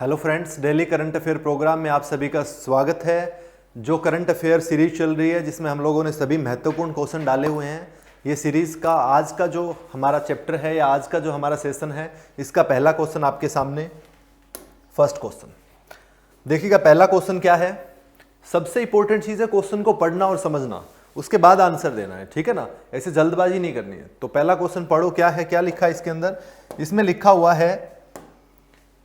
Hello friends, daily current affair program में आप सभी का स्वागत है। जो करंट अफेयर सीरीज चल रही है जिसमें हम लोगों ने सभी महत्वपूर्ण क्वेश्चन डाले हुए हैं। ये सीरीज का आज का जो हमारा चैप्टर है या आज का जो हमारा सेशन है, इसका पहला क्वेश्चन आपके सामने। फर्स्ट क्वेश्चन देखिएगा, पहला क्वेश्चन क्या है। सबसे इंपॉर्टेंट चीज़ है क्वेश्चन को पढ़ना और समझना, उसके बाद आंसर देना है, ठीक है ना। ऐसे जल्दबाजी नहीं करनी है। तो पहला क्वेश्चन पढ़ो, क्या है, क्या लिखा है इसके अंदर। इसमें लिखा हुआ है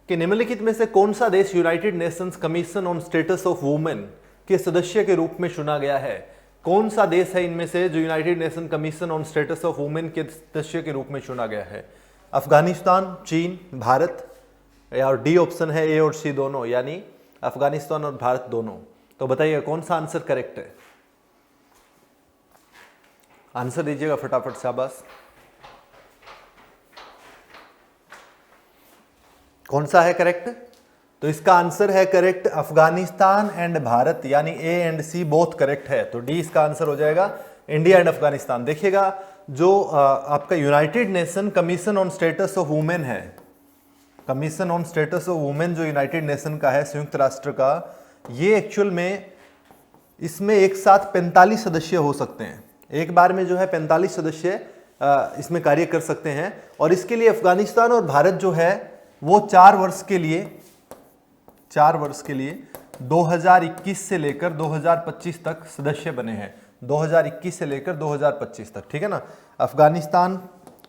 कि निम्नलिखित में से कौन सा देश United Nations commission on status of women के सदस्य के रूप में चुना गया है। कौन सा देश है इनमें से जो United Nation Commission on status of women के सदस्य के रूप में चुना गया है। अफगानिस्तान, चीन, भारत, और डी ऑप्शन है ए और सी दोनों, यानी अफगानिस्तान और भारत दोनों। तो बताइए कौन सा आंसर करेक्ट है। आंसर दीजिएगा फटाफट, शाबाश। कौन सा है करेक्ट। तो इसका आंसर है करेक्ट अफगानिस्तान एंड भारत, यानी A and C both correct है। तो डी इसका आंसर हो जाएगा, इंडिया एंड अफगानिस्तान। देखिएगा, जो आपका United Nation Commission on status of Women है, commission on status of women जो यूनाइटेड नेशन का है, संयुक्त राष्ट्र का, ये एक्चुअल में इसमें एक साथ 45 सदस्य हो सकते हैं। एक बार में जो है 45 सदस्य इसमें कार्य कर सकते हैं। और इसके लिए अफगानिस्तान और भारत जो है वो 4 वर्ष के लिए 2021 से लेकर 2025 तक सदस्य बने हैं। 2021 से लेकर 2025 तक, ठीक है ना। अफगानिस्तान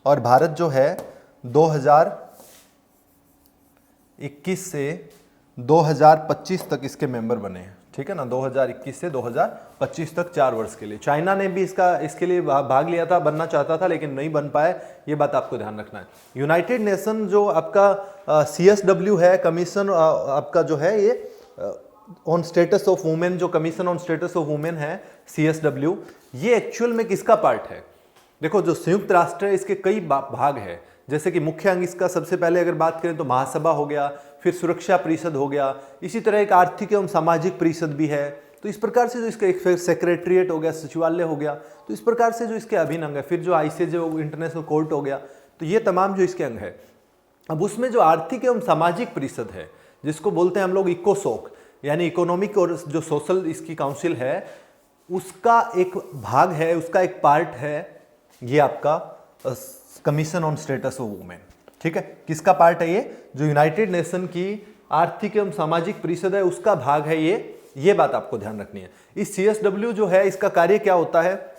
और भारत जो है 2021 से 2025 तक इसके मेंबर बने हैं, ठीक है ना। 2021 से 2025 तक 4 वर्ष के लिए। चाइना ने भी इसके लिए भाग लिया था, बनना चाहता था, लेकिन नहीं बन पाए। ये बात आपको ध्यान रखना है। यूनाइटेड नेशन जो आपका CSW है, कमीशन आपका जो है ये ऑन स्टेटस ऑफ वुमेन, जो commission on status of Women है CSW, ये एक्चुअल में किसका पार्ट है। देखो, जो संयुक्त राष्ट्र है इसके कई भाग है। जैसे कि मुख्य अंग इसका सबसे पहले अगर बात करें तो महासभा हो गया, फिर सुरक्षा परिषद हो गया, इसी तरह एक आर्थिक एवं सामाजिक परिषद भी है। तो इस प्रकार से जो इसका एक सेक्रेटरिएट हो गया, सचिवालय हो गया, तो इस प्रकार से जो इसके अभिन्न अंग है। फिर जो ICJ इंटरनेशनल कोर्ट हो गया, तो ये तमाम जो इसके अंग है। अब उसमें जो आर्थिक एवं सामाजिक परिषद है, जिसको बोलते हैं हम लोग इकोसोक, यानी इकोनॉमिक और जो सोशल इसकी काउंसिल है, उसका एक भाग है, उसका एक पार्ट है ये आपका commission on status of women, ठीक है। किसका पार्ट है ये, जो यूनाइटेड नेशन की आर्थिक एवं सामाजिक परिषद है उसका भाग है ये बात आपको ध्यान रखनी है। इस CSW जो है इसका कार्य क्या होता है,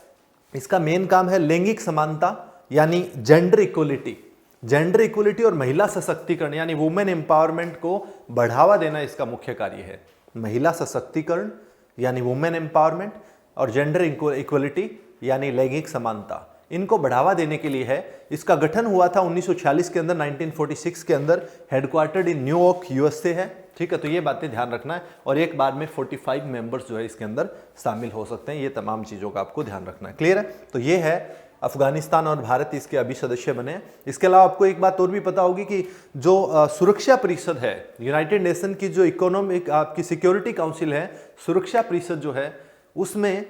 इसका मेन काम है लैंगिक समानता, यानी जेंडर इक्वलिटी और महिला सशक्तिकरण, यानी वुमेन एम्पावरमेंट को बढ़ावा देना इसका मुख्य कार्य है। महिला सशक्तिकरण यानी वुमेन एम्पावरमेंट, और जेंडर इक्वलिटी यानी लैंगिक समानता, इनको बढ़ावा देने के लिए है। इसका गठन हुआ था 1946 के अंदर, 1946 के अंदर। हेडक्वार्टर्ड इन न्यूयॉर्क USA है, ठीक है। तो ये बातें ध्यान रखना है। और एक बार में 45 मेंबर्स जो है इसके अंदर शामिल हो सकते हैं। ये तमाम चीज़ों का आपको ध्यान रखना है। क्लियर है। तो ये है अफगानिस्तान और भारत इसके अभी सदस्य बने। इसके अलावा आपको एक बात और भी पता होगी कि जो सुरक्षा परिषद है यूनाइटेड नेशन की, जो इकोनॉमिक आपकी सिक्योरिटी काउंसिल है, सुरक्षा परिषद जो है, उसमें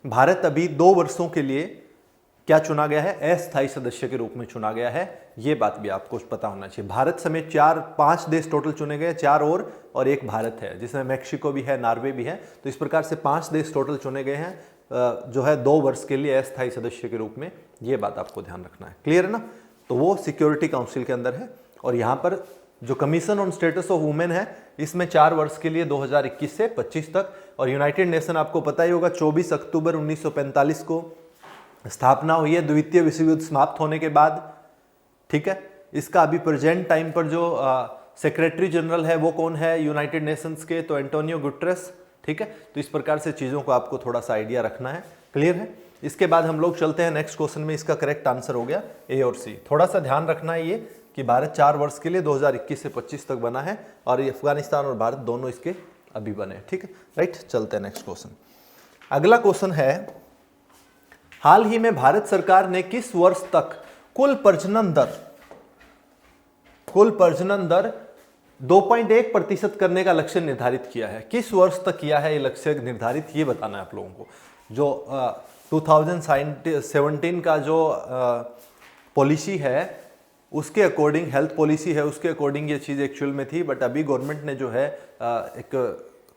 भारत अभी 2 वर्षों के लिए क्या चुना गया है, अस्थायी सदस्य के रूप में चुना गया है। ये बात भी आपको पता होना चाहिए। भारत समेत 4-5 देश टोटल चुने गए, 4 और एक भारत है, जिसमें मैक्सिको भी है, नॉर्वे भी है। तो इस प्रकार से 5 देश टोटल चुने गए हैं जो है 2 वर्ष के लिए अस्थायी सदस्य के रूप में। ये बात आपको ध्यान रखना है। क्लियर है ना। तो वो सिक्योरिटी काउंसिल के अंदर है। और यहाँ पर जो commission on status of Women है, इसमें 4 वर्ष के लिए 2021 से 25 तक। और यूनाइटेड नेशन आपको पता ही होगा 24 अक्टूबर 1945 को स्थापना हुई है, द्वितीय विश्व युद्ध समाप्त होने के बाद, ठीक है। इसका अभी प्रेजेंट टाइम पर जो सेक्रेटरी जनरल है वो कौन है यूनाइटेड नेशंस के, तो एंटोनियो गुटेरेस, ठीक है। तो इस प्रकार से चीज़ों को आपको थोड़ा सा आइडिया रखना है। क्लियर है। इसके बाद हम लोग चलते हैं नेक्स्ट क्वेश्चन में। इसका करेक्ट आंसर हो गया ए और सी। थोड़ा सा ध्यान रखना है ये कि भारत 4 वर्ष के लिए 2021 से 25 तक बना है, और अफगानिस्तान और भारत दोनों इसके अभी बने, ठीक है। राइट, चलते हैं नेक्स्ट क्वेश्चन। अगला क्वेश्चन है, हाल ही में भारत सरकार ने किस वर्ष तक कुल प्रजनन दर 2.1% करने का लक्ष्य निर्धारित किया है। किस वर्ष तक किया है ये लक्ष्य निर्धारित, ये बताना है आप लोगों को। जो 2017 का जो पॉलिसी है उसके अकॉर्डिंग हेल्थ पॉलिसी है, उसके अकॉर्डिंग ये चीज़ एक्चुअल में थी। बट अभी गवर्नमेंट ने जो है एक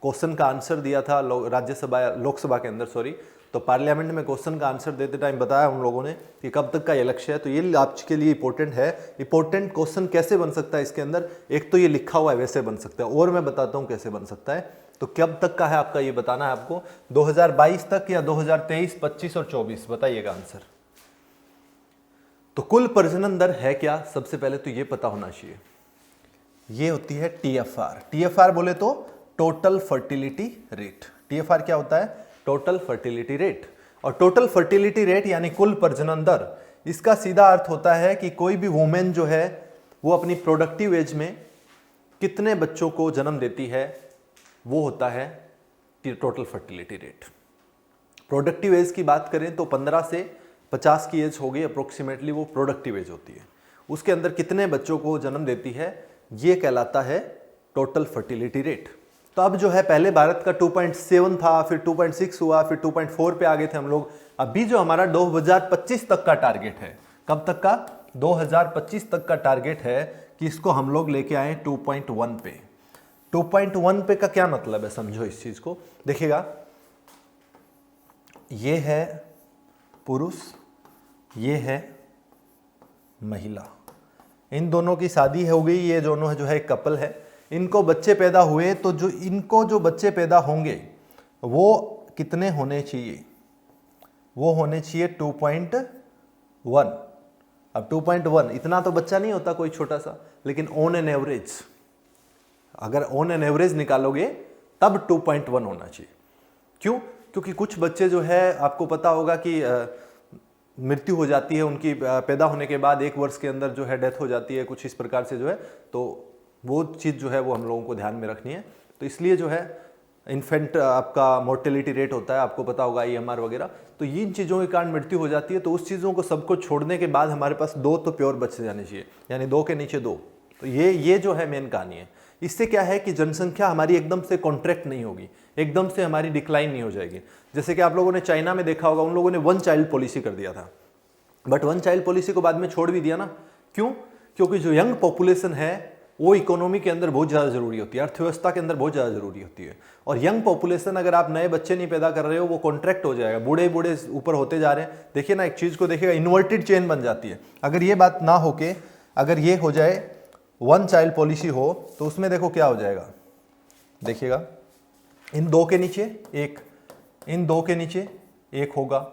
क्वेश्चन का आंसर दिया था राज्यसभा लोकसभा के अंदर, सॉरी, तो पार्लियामेंट में क्वेश्चन का आंसर देते टाइम बताया उन लोगों ने कि कब तक का ये लक्ष्य है। तो ये आपके लिए इंपॉर्टेंट है। इंपॉर्टेंट क्वेश्चन कैसे बन सकता है इसके अंदर, एक तो ये लिखा हुआ है वैसे बन सकता है, और मैं बताता हूँ कैसे बन सकता है। तो कब तक का है आपका ये बताना है आपको, 2022 तक या 2023, 25 और 24, बताइएगा आंसर। तो कुल प्रजनन दर है क्या, सबसे पहले तो ये पता होना चाहिए। ये होती है TFR। TFR बोले तो टोटल फर्टिलिटी रेट। TFR क्या होता है, टोटल फर्टिलिटी रेट। और टोटल फर्टिलिटी रेट यानी कुल प्रजनन दर, इसका सीधा अर्थ होता है कि कोई भी वुमेन जो है वो अपनी प्रोडक्टिव एज में कितने बच्चों को जन्म देती है, वो होता है total fertility rate. Productive age की बात करें तो 15 से 50 की एज होगी अप्रोक्सीमेटली, वो प्रोडक्टिव एज होती है। उसके अंदर कितने बच्चों को जन्म देती है, ये कहलाता है टोटल फर्टिलिटी रेट। तो अब जो है पहले भारत का 2.7 था, फिर 2.6 हुआ, फिर 2.4 पे आ गए थे हम लोग। अभी जो हमारा 2025 तक का टारगेट है, कब तक का, 2025 तक का टारगेट है कि इसको हम लोग लेके आए 2.1 पे। 2.1 पे का क्या मतलब है, समझो इस चीज को। देखिएगा, ये है पुरुष, ये है महिला, इन दोनों की शादी हो गई, ये दोनों जो है एक कपल है, इनको बच्चे पैदा हुए। तो जो इनको जो बच्चे पैदा होंगे वो कितने होने चाहिए, वो होने चाहिए 2.1। अब 2.1 इतना तो बच्चा नहीं होता कोई छोटा सा, लेकिन ऑन एन एवरेज, अगर ऑन एन एवरेज निकालोगे तब 2.1 होना चाहिए। क्यों, क्योंकि कुछ बच्चे जो है आपको पता होगा कि मृत्यु हो जाती है उनकी, पैदा होने के बाद 1 वर्ष के अंदर जो है डेथ हो जाती है, कुछ इस प्रकार से जो है। तो वो चीज़ जो है वो हम लोगों को ध्यान में रखनी है। तो इसलिए जो है इन्फेंट आपका मोर्टेलिटी रेट होता है, आपको पता होगा IMR वगैरह। तो इन चीज़ों के कारण मृत्यु हो जाती है। तो उस चीज़ों को सबको छोड़ने के बाद हमारे पास 2 तो प्योर बच्चे जाने चाहिए, यानी 2 के नीचे 2। तो ये जो है मेन कहानी है। इससे क्या है कि जनसंख्या हमारी एकदम से कॉन्ट्रैक्ट नहीं होगी, एकदम से हमारी डिक्लाइन नहीं हो जाएगी। जैसे कि आप लोगों ने चाइना में देखा होगा, उन लोगों ने 1 चाइल्ड पॉलिसी कर दिया था, बट 1 चाइल्ड पॉलिसी को बाद में छोड़ भी दिया ना। क्यों, क्योंकि जो यंग पॉपुलेशन है वो इकोनॉमी के अंदर बहुत ज़्यादा जरूरी होती है, अर्थव्यवस्था के अंदर बहुत ज़्यादा जरूरी होती है। और यंग पॉपुलेशन, अगर आप नए बच्चे नहीं पैदा कर रहे हो, वो कॉन्ट्रैक्ट हो जाएगा, बूढ़े बूढ़े ऊपर होते जा रहे हैं। देखिए ना, एक चीज़ को देखिएगा, इन्वर्टेड चेन बन जाती है। अगर ये बात ना हो के अगर ये हो जाए 1 चाइल्ड पॉलिसी हो, तो उसमें देखो क्या हो जाएगा। देखिएगा, इन 2 के नीचे 1, इन 2 के नीचे 1 होगा।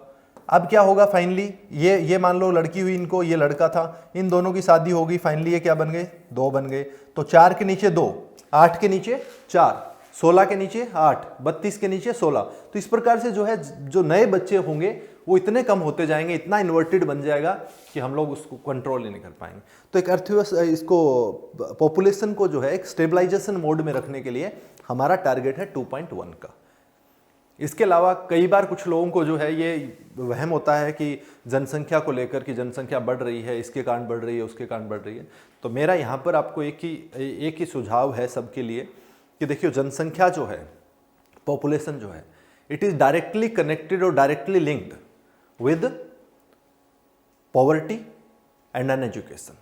अब क्या होगा फाइनली, ये मान लो लड़की हुई इनको, ये लड़का था, इन दोनों की शादी हो गई, फाइनली ये क्या बन गए, 2 बन गए। तो 4 के नीचे 2, 8 के नीचे 4, 16 के नीचे 8, 32 के नीचे 16। तो इस प्रकार से जो है जो नए बच्चे होंगे वो इतने कम होते जाएंगे, इतना इन्वर्टेड बन जाएगा कि हम लोग उसको कंट्रोल ही नहीं कर पाएंगे। तो एक अर्थव्यवस्था, इसको पॉपुलेशन को जो है एक स्टेबलाइजेशन मोड में रखने के लिए हमारा टारगेट है 2.1 का। इसके अलावा कई बार कुछ लोगों को जो है ये वहम होता है कि जनसंख्या को लेकर कि जनसंख्या बढ़ रही है, इसके कारण बढ़ रही है, उसके कारण बढ़ रही है। तो मेरा यहाँ पर आपको एक ही सुझाव है सबके लिए कि देखियो, जनसंख्या जो है, पॉपुलेशन जो है, इट इज डायरेक्टली कनेक्टेड और directly linked with poverty and an education.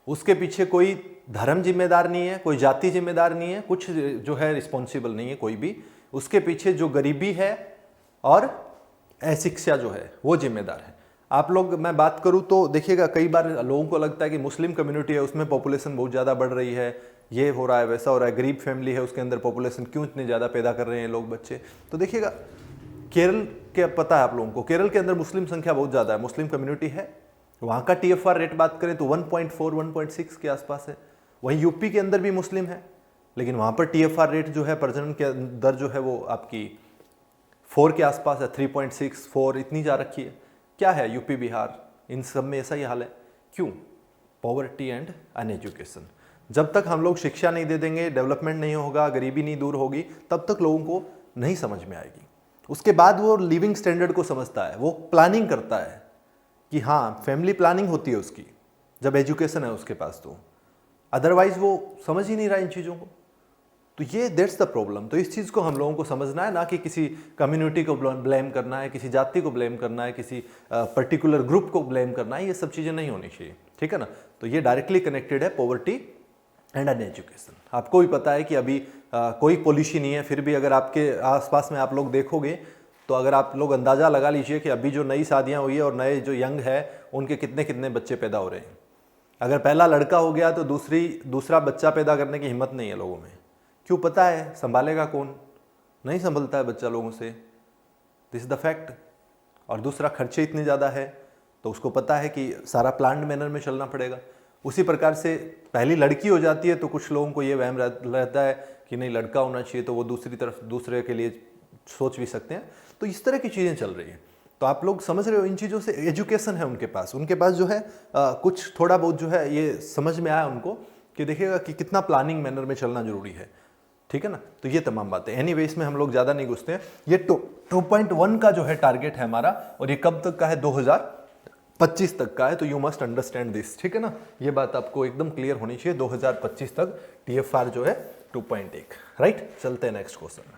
उसके पीछे कोई धर्म जिम्मेदार नहीं है, कोई जाति जिम्मेदार नहीं है, कुछ जो है रिस्पॉन्सिबल नहीं है कोई भी। उसके पीछे जो गरीबी है और अशिक्षा जो है वो जिम्मेदार है। आप लोग, मैं बात करूं तो देखिएगा, कई बार लोगों को लगता है कि मुस्लिम कम्युनिटी है उसमें पॉपुलेशन बहुत ज़्यादा बढ़ रही है, ये हो रहा है, वैसा हो रहा है, गरीब फैमिली है उसके अंदर पॉपुलेशन क्यों इतने ज़्यादा पैदा कर रहे हैं लोग बच्चे। तो देखिएगा, केरल के पता है आप लोगों को, केरल के अंदर मुस्लिम संख्या बहुत ज़्यादा है, मुस्लिम कम्युनिटी है। वहाँ का TFR रेट बात करें तो 1.4, 1.6 के आसपास है। वहीं यूपी के अंदर भी मुस्लिम है, लेकिन वहाँ पर TFR रेट जो है, प्रजनन के दर जो है वो आपकी 4 के आसपास है, 3.6, 4 इतनी जा रखी है। क्या है, यूपी, बिहार, इन सब में ऐसा ही हाल है। क्यों, पॉवर्टी एंड अनएजुकेशन। जब तक हम लोग शिक्षा नहीं दे देंगे, डेवलपमेंट नहीं होगा, गरीबी नहीं दूर होगी, तब तक लोगों को नहीं समझ में आएगी। उसके बाद वो लिविंग स्टैंडर्ड को समझता है, वो प्लानिंग करता है कि हाँ, फैमिली प्लानिंग होती है उसकी, जब एजुकेशन है उसके पास। तो अदरवाइज वो समझ ही नहीं रहा इन चीज़ों को। तो ये दैट्स द प्रॉब्लम। तो इस चीज़ को हम लोगों को समझना है, ना कि किसी कम्युनिटी को ब्लेम करना है, किसी जाति को ब्लेम करना है, किसी पर्टिकुलर ग्रुप को ब्लेम करना है। ये सब चीज़ें नहीं होनी चाहिए। ठीक है ना। तो ये डायरेक्टली कनेक्टेड है पॉवर्टी एंड अन एजुकेशन। आपको भी पता है कि अभी कोई पॉलिसी नहीं है, फिर भी अगर आपके आसपास में आप लोग देखोगे तो अगर आप लोग अंदाज़ा लगा लीजिए कि अभी जो नई शादियां हुई है और नए जो यंग है उनके कितने कितने बच्चे पैदा हो रहे हैं। अगर पहला लड़का हो गया तो दूसरा बच्चा पैदा करने की हिम्मत नहीं है लोगों में। क्यों? पता है संभालेगा कौन? नहीं संभलता है बच्चा लोगों से, दिस इज द फैक्ट। और दूसरा खर्चे इतने ज़्यादा है तो उसको पता है कि सारा प्लान्ड मैनर में चलना पड़ेगा। उसी प्रकार से पहली लड़की हो जाती है तो कुछ लोगों को ये वहम रहता है कि नहीं लड़का होना चाहिए, तो वो दूसरे के लिए सोच भी सकते हैं। तो इस तरह की चीज़ें चल रही हैं। तो आप लोग समझ रहे हो इन चीज़ों से। एजुकेशन है उनके पास जो है कुछ थोड़ा बहुत जो है ये समझ में आया उनको कि देखिएगा कि कितना प्लानिंग मैनर में चलना जरूरी है, ठीक है ना। तो ये तमाम बातें एनीवे इसमें हम लोग ज़्यादा नहीं घुसते हैं। ये 2.1 का जो है टारगेट है हमारा, और ये कब तक का है? 2025 तक का है। तो यू मस्ट अंडरस्टैंड दिस, ठीक है ना। ये बात आपको एकदम क्लियर होनी चाहिए। 2025 तक TFR जो है 2.1, राइट। चलते हैं नेक्स्ट क्वेश्चन।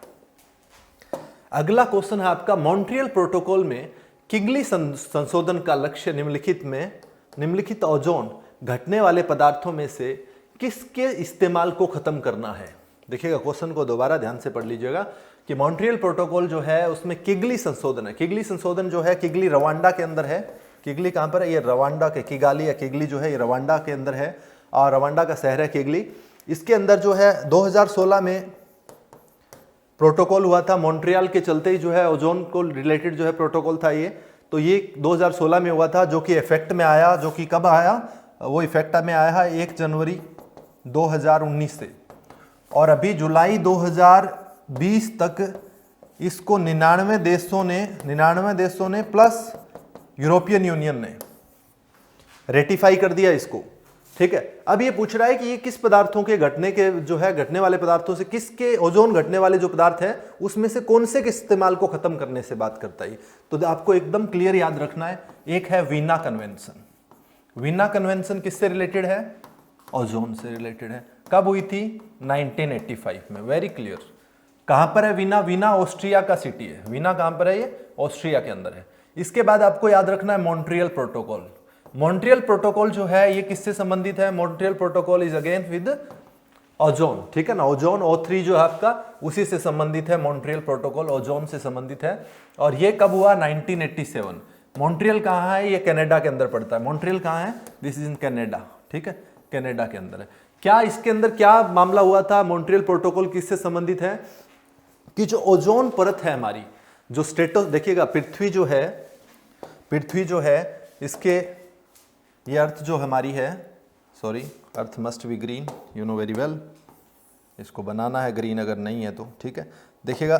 अगला क्वेश्चन है आपका, मॉन्ट्रियल प्रोटोकॉल में किगली संशोधन का लक्ष्य निम्नलिखित ओजोन घटने वाले पदार्थों में से किसके इस्तेमाल को खत्म करना है? देखिएगा क्वेश्चन को दोबारा ध्यान से पढ़ लीजिएगा कि मॉन्ट्रियल प्रोटोकॉल जो है उसमें किगली संशोधन है। किगली संशोधन जो है, किगली रवांडा के अंदर है। किगली कहां पर है? ये रवांडा के किगाली या किगली जो है ये रवांडा के अंदर है, और रवांडा का शहर है किगली। इसके अंदर जो है 2016 में प्रोटोकॉल हुआ था। मॉन्ट्रियल के चलते ही जो है ओजोन को रिलेटेड जो है प्रोटोकॉल था ये। तो ये 2016 में हुआ था, जो कि इफेक्ट में आया। जो कि कब आया? वो इफेक्ट में आया है 1 जनवरी 2019 से, और अभी जुलाई 2020 तक इसको 99 देशों ने प्लस यूरोपियन यूनियन ने रेटिफाई कर दिया इसको, ठीक है। अब ये पूछ रहा है कि ये किस पदार्थों के घटने वाले पदार्थों से, किसके ओजोन घटने वाले जो पदार्थ है उसमें से कौन से के इस्तेमाल को खत्म करने से बात करता है। तो आपको एकदम क्लियर याद रखना है। एक है वीना कन्वेंशन। वीना कन्वेंशन किससे रिलेटेड है? ओजोन से रिलेटेड है। कब हुई थी? 1985 में। Very clear. कहां पर है वीना? वीना ऑस्ट्रिया का सिटी है। वीना कहां पर है? ये ऑस्ट्रिया के अंदर है। इसके बाद आपको याद रखना है मॉन्ट्रियल प्रोटोकॉल। मॉन्ट्रियल प्रोटोकॉल जो है ये किससे संबंधित है? Montreal protocol is again with ozone, ठीक है ना। ओजोन O3 जो है आपका उसी से संबंधित है। मॉन्ट्रियल प्रोटोकॉल ओजोन से संबंधित है। और ये कब हुआ? 1987। मॉन्ट्रियल कहाँ है? ये कनाडा के अंदर पड़ता है। मॉन्ट्रियल कहाँ है? दिस इज इन कनाडा, ठीक है, कनाडा के अंदर है। क्या इसके अंदर क्या मामला हुआ था? मॉन्ट्रियल प्रोटोकॉल किससे संबंधित है कि जो ओजोन परत है हमारी, जो स्टेटस, देखिएगा पृथ्वी जो है इसके, ये अर्थ जो हमारी है, sorry, earth must be green, you know very well. इसको बनाना है ग्रीन, अगर नहीं है तो ठीक है। देखिएगा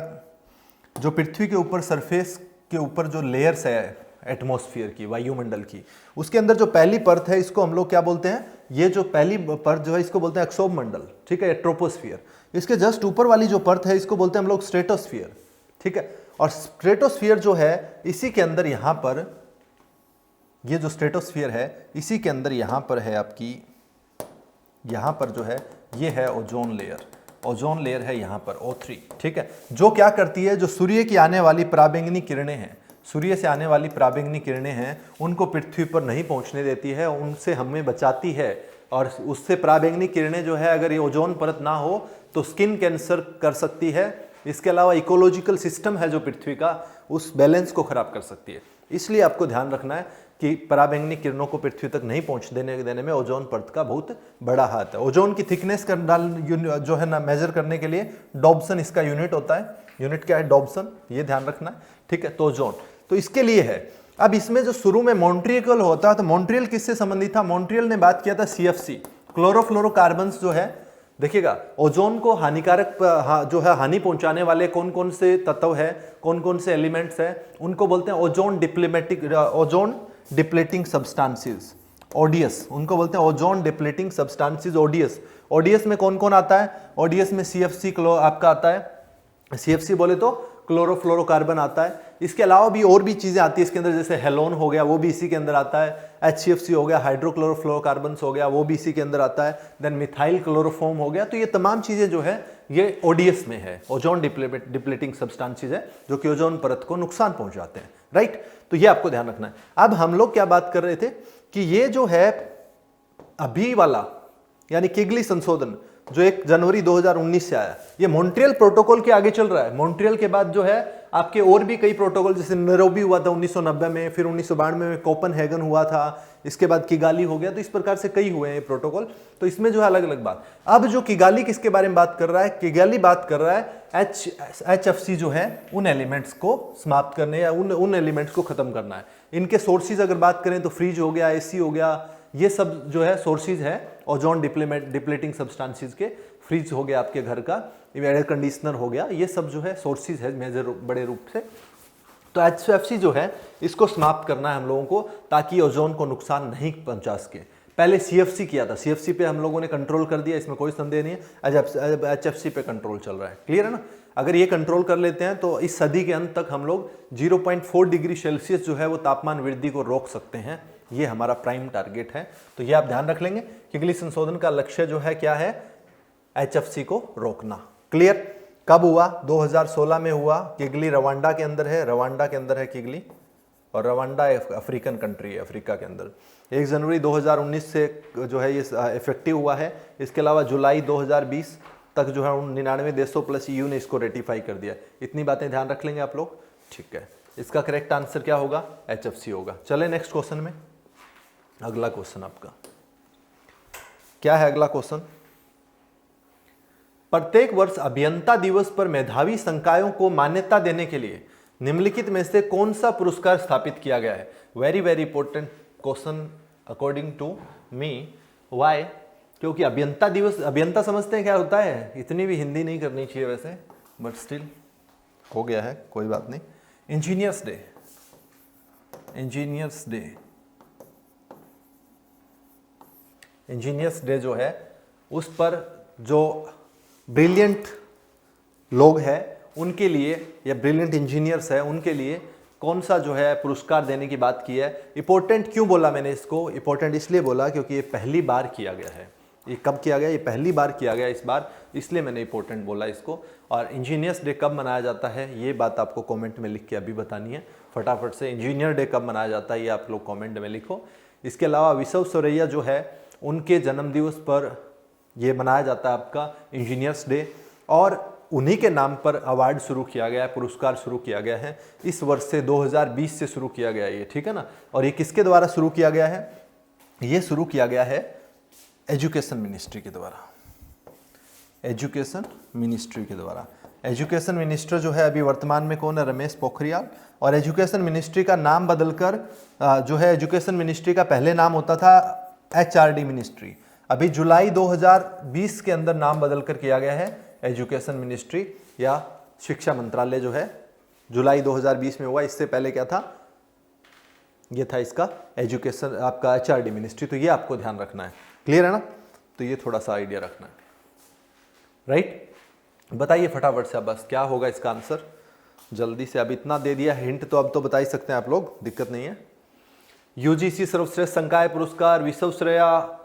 जो पृथ्वी के ऊपर सरफेस के ऊपर जो लेयर्स है एटमॉस्फेयर की, वायुमंडल की, उसके अंदर जो पहली परत है इसको हम लोग क्या बोलते हैं? ये जो पहली परत जो है इसको बोलते हैं एक्सोब मंडल, ठीक है, ट्रोपोस्फियर। इसके जस्ट ऊपर वाली जो परत है इसको बोलते हैं हम लोग स्ट्रेटोस्फियर, ठीक है। और स्ट्रेटोस्फियर जो है इसी के अंदर यहाँ पर, ये जो स्ट्रेटोस्फियर है इसी के अंदर यहाँ पर है आपकी, यहाँ पर जो है ये है ओजोन लेयर। ओजोन लेयर है यहाँ पर O3, ठीक है, जो क्या करती है, जो सूर्य की आने वाली पराबैंगनी किरणें हैं, सूर्य से आने वाली पराबैंगनी किरणें हैं, उनको पृथ्वी पर नहीं पहुंचने देती है, उनसे हमें बचाती है। और उससे पराबैंगनी किरणें जो है, अगर ये ओजोन परत ना हो तो स्किन कैंसर कर सकती है। इसके अलावा इकोलॉजिकल सिस्टम है जो पृथ्वी का, उस बैलेंस को खराब कर सकती है। इसलिए आपको ध्यान रखना है कि पराबैंगनी किरणों को पृथ्वी तक नहीं पहुंच देने में ओजोन परत का बहुत बड़ा हाथ है। ओजोन की थिकनेस जो है ना मेजर करने के लिए डॉब्सन इसका यूनिट होता है। यूनिट क्या है? डॉब्सन, ये ध्यान रखना है, ठीक है। तो ओजोन तो इसके लिए है। अब इसमें जो शुरू में मॉन्ट्रियल होता है, तो मॉन्ट्रियल किससे संबंधित था? मॉन्ट्रियल ने बात किया था CFC, क्लोरोफ्लोरोकार्बन्स जो है। देखिएगा ओजोन को हानिकारक जो है हानि पहुंचाने वाले कौन कौन से तत्व है, कौन कौन से एलिमेंट्स है, उनको बोलते हैं ओजोन डिप्लेटिंग सब्सटेंसेस, ODS, उनको बोलते हैं ozone depleting substances, ODS। ODS में कौन कौन आता है? ODS में CFC आपका आता है। CFC बोले तो क्लोरोफ्लोरोकार्बन आता है। इसके अलावा भी और भी चीजें आती है इसके अंदर, जैसे हेलोन हो गया, वो भी इसी के अंदर आता है। HCFC हो गया, हाइड्रोक्लोरोफ्लोरोकार्बन हो गया, वो भी इसी के अंदर आता है। देन मिथाइल क्लोरोफॉर्म हो गया। तो ये तमाम चीजें जो है ये ODS में है, ओजोन डिप्लेटिंग सब्सटेंसेस है, जो कि ओजोन परत को नुकसान पहुंचाते हैं, राइट। तो ये आपको ध्यान रखना है। अब हम लोग क्या बात कर रहे थे कि ये जो है अभी वाला यानी किगली संशोधन जो 1 जनवरी 2019 से आया, ये मॉन्ट्रियल प्रोटोकॉल के आगे चल रहा है। मॉन्ट्रियल के बाद जो है आपके और भी कई प्रोटोकॉल, जैसे नैरोबी हुआ था 1990 में, फिर 1992 में कोपेनहेगन हुआ था, इसके बाद किगाली हो गया, तो इस प्रकार से कई हुए हैं ये प्रोटोकॉल। तो इसमें जो है अलग अलग बात। अब जो किगाली किसके बारे में बात कर रहा है, किगाली बात कर रहा है HFC जो है उन एलिमेंट्स को समाप्त करने या उन एलिमेंट्स को खत्म करना है। इनके सोर्सेज अगर बात करें तो फ्रीज हो गया, AC हो गया, ये सब जो है सोर्सेज है ओजोन डिप्लेटिंग सब्सटेंसेस के। फ्रिज हो गया आपके घर का, एयर कंडीशनर हो गया, ये सब जो है सोर्सेज है मेजर बड़े रूप से। तो HFC जो है इसको समाप्त करना है हम लोगों को, ताकि ओजोन को नुकसान नहीं पहुंचा सके। पहले CFC किया था, CFC पे हम लोगों ने कंट्रोल कर दिया, इसमें कोई संदेह नहीं है। अब HFC पे कंट्रोल चल रहा है, क्लियर है ना। अगर ये कंट्रोल कर लेते हैं तो इस सदी के अंत तक हम लोग 0.4 डिग्री सेल्सियस जो है वो तापमान वृद्धि को रोक सकते हैं। ये हमारा प्राइम टारगेट है, तो ये आप ध्यान रख लेंगे। किगली संशोधन का लक्ष्य जो है क्या है, HFC को रोकना। क्लियर। कब हुआ, 2016 में हुआ। किगली रवांडा के अंदर है, रवांडा के अंदर है किगली, और रवांडा अफ्रीकन कंट्री है, अफ्रीका के अंदर। 1 जनवरी 2019 से जो है ये इफेक्टिव हुआ है। इसके अलावा जुलाई 2020 तक जो है 99 देशों प्लस EU ने इसको रेटिफाई कर दिया। इतनी बातें ध्यान रख लेंगे आप लोग, ठीक है। इसका करेक्ट आंसर क्या होगा, HFC होगा। चले नेक्स्ट क्वेश्चन में। अगला क्वेश्चन आपका क्या है, अगला क्वेश्चन, प्रत्येक वर्ष अभियंता दिवस पर मेधावी संकायों को मान्यता देने के लिए निम्नलिखित में से कौन सा पुरस्कार स्थापित किया गया है। Very very important question according to me. Why, क्योंकि अभियंता दिवस, अभियंता समझते हैं क्या होता है, इतनी भी हिंदी नहीं करनी चाहिए वैसे, बट स्टिल हो गया है, कोई बात नहीं। Engineers day, engineers day, engineers day जो है उस पर जो ब्रिलियंट लोग हैं उनके लिए, या ब्रिलियंट इंजीनियर्स हैं उनके लिए कौन सा जो है पुरस्कार देने की बात की है। इंपॉर्टेंट क्यों बोला मैंने इसको, इंपॉर्टेंट इसलिए बोला क्योंकि ये पहली बार किया गया है। ये कब किया गया, ये पहली बार किया गया इस बार, इसलिए मैंने इंपॉर्टेंट बोला इसको। और इंजीनियर्स डे कब मनाया जाता है ये बात आपको कमेंट में लिख के अभी बतानी है फटाफट से। इंजीनियर डे कब मनाया जाता है ये आप लोग कमेंट में लिखो। इसके अलावा विश्वेश्वरैया जो है उनके जन्मदिवस पर ये मनाया जाता है आपका इंजीनियर्स डे, और उन्हीं के नाम पर अवार्ड शुरू किया गया है, पुरस्कार शुरू किया गया है इस वर्ष से, 2020 से शुरू किया गया है ये, ठीक है ना। और ये किसके द्वारा शुरू किया गया है, ये शुरू किया गया है एजुकेशन मिनिस्ट्री के द्वारा, एजुकेशन मिनिस्ट्री के द्वारा। एजुकेशन मिनिस्टर जो है अभी वर्तमान में कौन है, रमेश पोखरियाल। और एजुकेशन मिनिस्ट्री का नाम बदलकर जो है, एजुकेशन मिनिस्ट्री का पहले नाम होता था HRD मिनिस्ट्री, अभी जुलाई 2020 के अंदर नाम बदलकर किया गया है एजुकेशन मिनिस्ट्री या शिक्षा मंत्रालय जो है, जुलाई 2020 में हुआ। इससे पहले क्या था, ये था इसका एजुकेशन आपका HRD मिनिस्ट्री। तो ये आपको ध्यान रखना है, क्लियर है ना। तो ये थोड़ा सा आइडिया रखना है, राइट। बताइए फटाफट से अब बस क्या होगा इसका आंसर, जल्दी से। अब इतना दे दिया हिंट तो अब तो बता ही सकते हैं आप लोग, दिक्कत नहीं है। UGC सर्वश्रेष्ठ संकाय पुरस्कार, विश्वेश्वरैया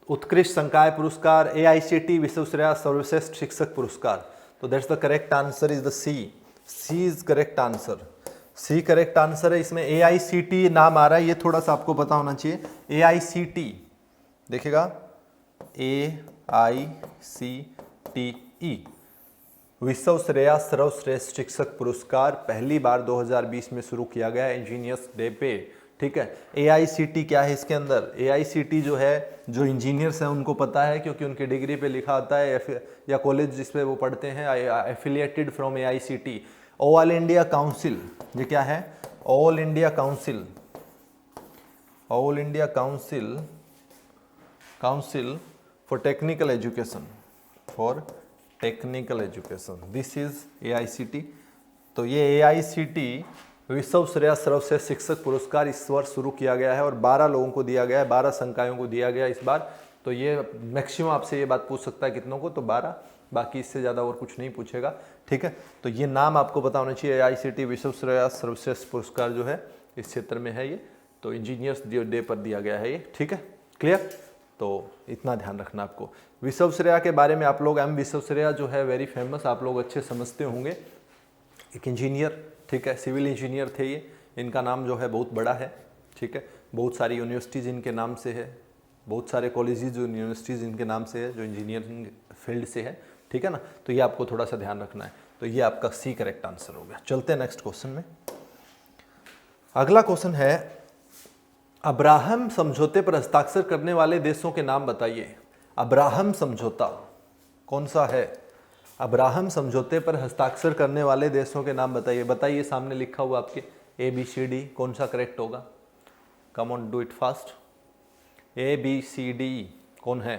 उत्कृष्ट संकाय पुरस्कार, AICT विश्वेश्वरैया सर्वश्रेष्ठ शिक्षक पुरस्कार। तो that's the correct answer is the C is correct answer, C correct answer है। इसमें AICT नाम आ रहा है, ये थोड़ा सा आपको पता होना चाहिए। AICT देखिएगा, AICTE विश्वेश्वरैया सर्वश्रेष्ठ शिक्षक पुरस्कार पहली बार 2020 में शुरू किया गया है इंजीनियर्स डे पे, ठीक है। AICT क्या है इसके अंदर, AICT जो है, जो इंजीनियर्स हैं उनको पता है क्योंकि उनकी डिग्री पे लिखा आता है, या कॉलेज जिसपे वो पढ़ते हैं, affiliated from AICT। All India council, ये क्या है, all India council, all India council, council for technical education, for technical education, this is AICT। तो ये AICT विश्वेश्वरैया सर्वश्रेष्ठ शिक्षक पुरस्कार इस वर्ष शुरू किया गया है और 12 लोगों को दिया गया है, 12 संकायों को दिया गया इस बार। तो ये मैक्सिमम आपसे ये बात पूछ सकता है कितनों को, तो 12, बाकी इससे ज़्यादा और कुछ नहीं पूछेगा, ठीक है। तो ये नाम आपको पता होना चाहिए, AICT विश्वेश्वरैया सर्वश्रेष्ठ पुरस्कार जो है इस क्षेत्र में है ये, तो इंजीनियर्स डे पर दिया गया है ये, ठीक है, क्लियर। तो इतना ध्यान रखना आपको। विश्वेश्वरैया के बारे में आप लोग, M विश्वेश्वरैया जो है वेरी फेमस, आप लोग अच्छे समझते होंगे, एक इंजीनियर, ठीक है, सिविल इंजीनियर थे ये। इनका नाम जो है बहुत बड़ा है, ठीक है, बहुत सारी यूनिवर्सिटीज़ इनके नाम से है, बहुत सारे कॉलेजेस जो यूनिवर्सिटीज़ इनके नाम से है, जो इंजीनियरिंग फील्ड से है, ठीक है ना। तो ये आपको थोड़ा सा ध्यान रखना है। तो ये आपका सी करेक्ट आंसर हो गया। चलते हैं नेक्स्ट क्वेश्चन में। अगला क्वेश्चन है, अब्राहम समझौते पर हस्ताक्षर करने वाले देशों के नाम बताइए। अब्राहम समझौता कौन सा है? अब्राहम समझौते पर हस्ताक्षर करने वाले देशों के नाम बताइए। बताइए, सामने लिखा हुआ आपके ABCD, कौन सा करेक्ट होगा? Come on, do it fast. ABCD कौन है?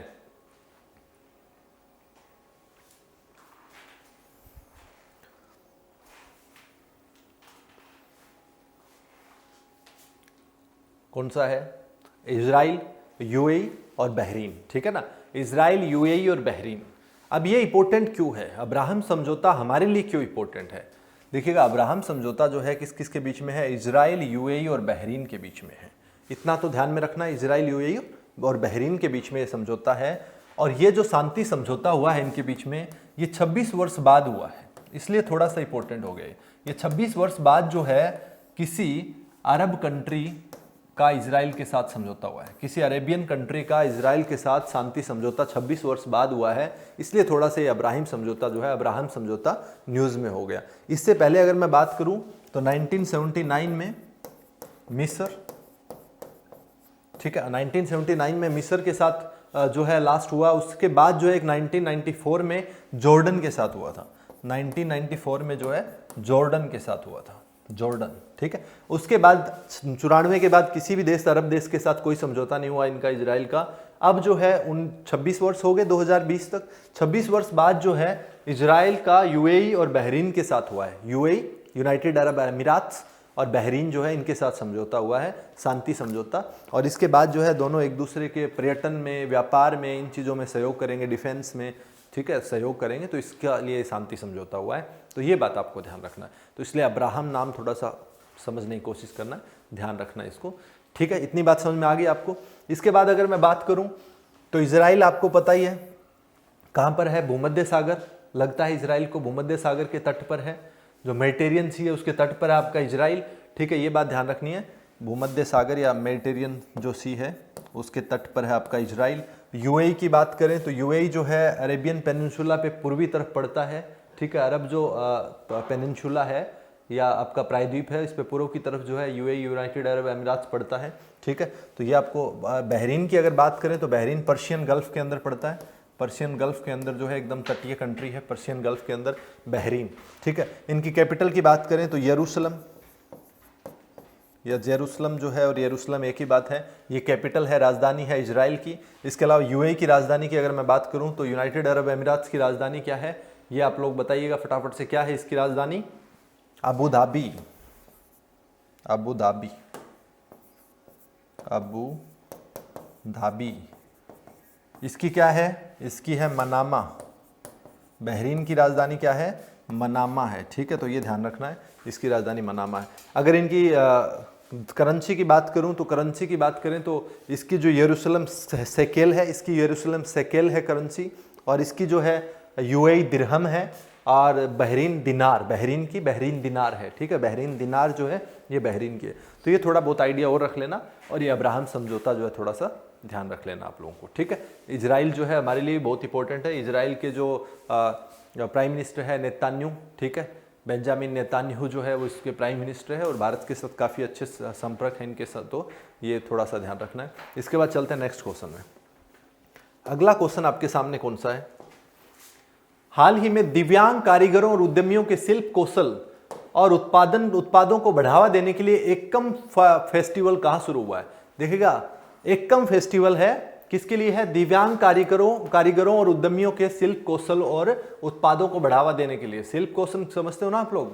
कौन सा है? इजराइल, UAE और बहरीन, ठीक है ना। इजराइल, UAE और बहरीन। अब ये इंपॉर्टेंट क्यों है? अब्राहम समझौता हमारे लिए क्यों इंपॉर्टेंट है? देखिएगा, अब्राहम समझौता जो है किस किस के बीच में है? इजराइल, UAE और बहरीन के बीच में है। इतना तो ध्यान में रखना, इजराइल, UAE और बहरीन के बीच में ये समझौता है। और ये जो शांति समझौता हुआ है इनके बीच में, ये 26 वर्ष बाद हुआ है, इसलिए थोड़ा सा इंपॉर्टेंट हो गया। ये 26 वर्ष बाद जो है किसी अरब कंट्री का इजराइल के साथ समझौता हुआ है। किसी अरेबियन कंट्री का इजराइल के साथ शांति समझौता 26 वर्ष बाद हुआ है, इसलिए थोड़ा सा ये अब्राहम समझौता जो है, अब्राहम समझौता न्यूज़ में हो गया। इससे पहले अगर मैं बात करूं तो 1979 में मिस्र, ठीक है, 1979 में मिस्र के साथ जो है लास्ट हुआ। उसके बाद जो है एक 1994 में जॉर्डन के साथ हुआ था। 1994 में जो है जॉर्डन के साथ हुआ था, जॉर्डन, ठीक है। उसके बाद 94 के बाद किसी भी देश, अरब देश के साथ कोई समझौता नहीं हुआ इनका, इजराइल का। अब जो है उन 26 वर्ष हो गए 2020 तक। 26 वर्ष बाद जो है इजराइल का UAE और बहरीन के साथ हुआ है। UAE, यूनाइटेड अरब अमीरात, और बहरीन जो है इनके साथ समझौता हुआ है, शांति समझौता। और इसके बाद जो है दोनों एक दूसरे के पर्यटन में, व्यापार में, इन चीज़ों में सहयोग करेंगे, डिफेंस में, ठीक है, सहयोग करेंगे। तो इसके लिए शांति समझौता हुआ है। तो ये बात आपको ध्यान रखना है। तो इसलिए अब्राहम नाम थोड़ा सा समझने की कोशिश करना है, ध्यान रखना है इसको, ठीक है। इतनी बात समझ में आ गई आपको। इसके बाद अगर मैं बात करूं तो इजराइल आपको पता ही है कहाँ पर है? भूमध्य सागर, लगता है इजराइल को भूमध्य सागर के तट पर है, जो मेडिटेरियन सी है उसके तट पर है आपका इजराइल, ठीक है। ये बात ध्यान रखनी है, भूमध्य सागर या मेडिटेरियन जो सी है उसके तट पर है आपका इजराइल। UAE की बात करें तो UAE जो है अरेबियन पेनिनसुला पे पूर्वी तरफ पड़ता है, ठीक है। अरब जो पेनिनसुला है या आपका प्रायद्वीप है, इस पे पूर्व की तरफ जो है UAE, यूनाइटेड अरब अमीरात पड़ता है, ठीक है। तो ये आपको, बहरीन की अगर बात करें तो बहरीन पर्शियन गल्फ के अंदर पड़ता है। पर्शियन गल्फ के अंदर जो है एकदम तटीय कंट्री है, पर्शियन गल्फ के अंदर बहरीन, ठीक है। इनकी कैपिटल की बात करें तो यरूशलेम या जेरूसलम जो है, और यरूशलेम एक ही बात है। ये कैपिटल है, राजधानी है इजराइल की। इसके अलावा UAE की राजधानी की अगर मैं बात करूं तो यूनाइटेड अरब अमीरात की राजधानी क्या है? ये आप लोग बताइएगा फटाफट से, क्या है इसकी राजधानी? Abu Dhabi, Abu Dhabi, Abu Dhabi. इसकी क्या है? इसकी है मनामा। बहरीन की राजधानी क्या है? मनामा है, ठीक है। तो ये ध्यान रखना है, इसकी राजधानी मनामा है। अगर इनकी करेंसी की बात करूं तो करेंसी की बात करें तो इसकी जो यरूशलेम सेकेल है, इसकी यरूशलेम सेकेल है करेंसी, और इसकी जो है UAE दिरहम है, और बहरीन दिनार, बहरीन की बहरीन दिनार है, ठीक है। बहरीन दिनार जो है ये बहरीन की है। तो ये थोड़ा बहुत आइडिया और रख लेना, और ये अब्राहम समझौता जो है थोड़ा सा ध्यान रख लेना आप लोगों को, ठीक है। इजराइल जो है हमारे लिए बहुत इंपॉर्टेंट है। इजराइल के जो प्राइम मिनिस्टर है नेतान्याहू, ठीक है, बेंजामिन नेतान्याहू जो है वो इसके प्राइम मिनिस्टर है, और भारत के साथ काफ़ी अच्छे संपर्क हैं इनके साथ, तो ये थोड़ा सा ध्यान रखना है। इसके बाद चलते हैं नेक्स्ट क्वेश्चन में। अगला क्वेश्चन आपके सामने कौन सा है? हाल ही में दिव्यांग कारीगरों और उद्यमियों के शिल्प कौशल और उत्पादों को बढ़ावा देने के लिए एकम फेस्टिवल कहाँ शुरू हुआ है? देखिएगा, एकम फेस्टिवल है किसके लिए है? दिव्यांग कारीगरों और उद्यमियों के शिल्प कौशल और उत्पादों को बढ़ावा देने के लिए। शिल्प कौशल समझते हो ना आप लोग?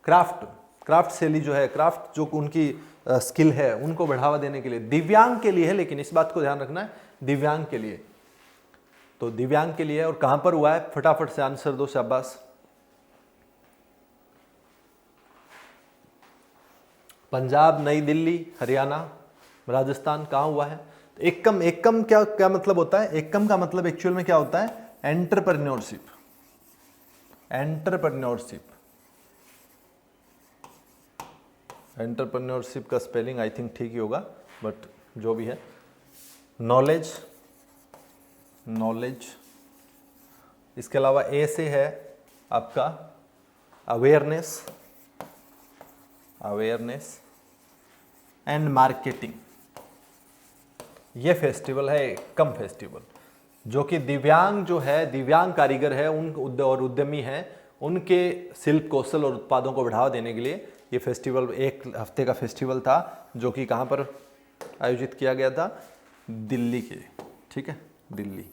क्राफ्ट शैली जो है, क्राफ्ट जो उनकी स्किल है, उनको बढ़ावा देने के लिए। दिव्यांग के लिए है, लेकिन इस बात को ध्यान रखना है, दिव्यांग के लिए। तो दिव्यांग के लिए, और कहां पर हुआ है? फटाफट से आंसर दो, शाबाश। पंजाब, नई दिल्ली, हरियाणा, राजस्थान, कहां हुआ है? एकम क्या मतलब होता है? एकम का मतलब एक्चुअल में क्या होता है? एंटरप्रेन्योरशिप। एंटरप्रेन्योरशिप का स्पेलिंग आई थिंक ठीक ही होगा, बट जो भी है, नॉलेज, नॉलेज। इसके अलावा ए से है आपका अवेयरनेस, अवेयरनेस एंड मार्केटिंग। ये फेस्टिवल है कम फेस्टिवल, जो कि दिव्यांग जो है, दिव्यांग कारीगर है उन और उद्यमी हैं, उनके शिल्प कौशल और उत्पादों को बढ़ावा देने के लिए ये फेस्टिवल 1 हफ्ते का फेस्टिवल था, जो कि कहाँ पर आयोजित किया गया था, दिल्ली के, ठीक है, दिल्ली।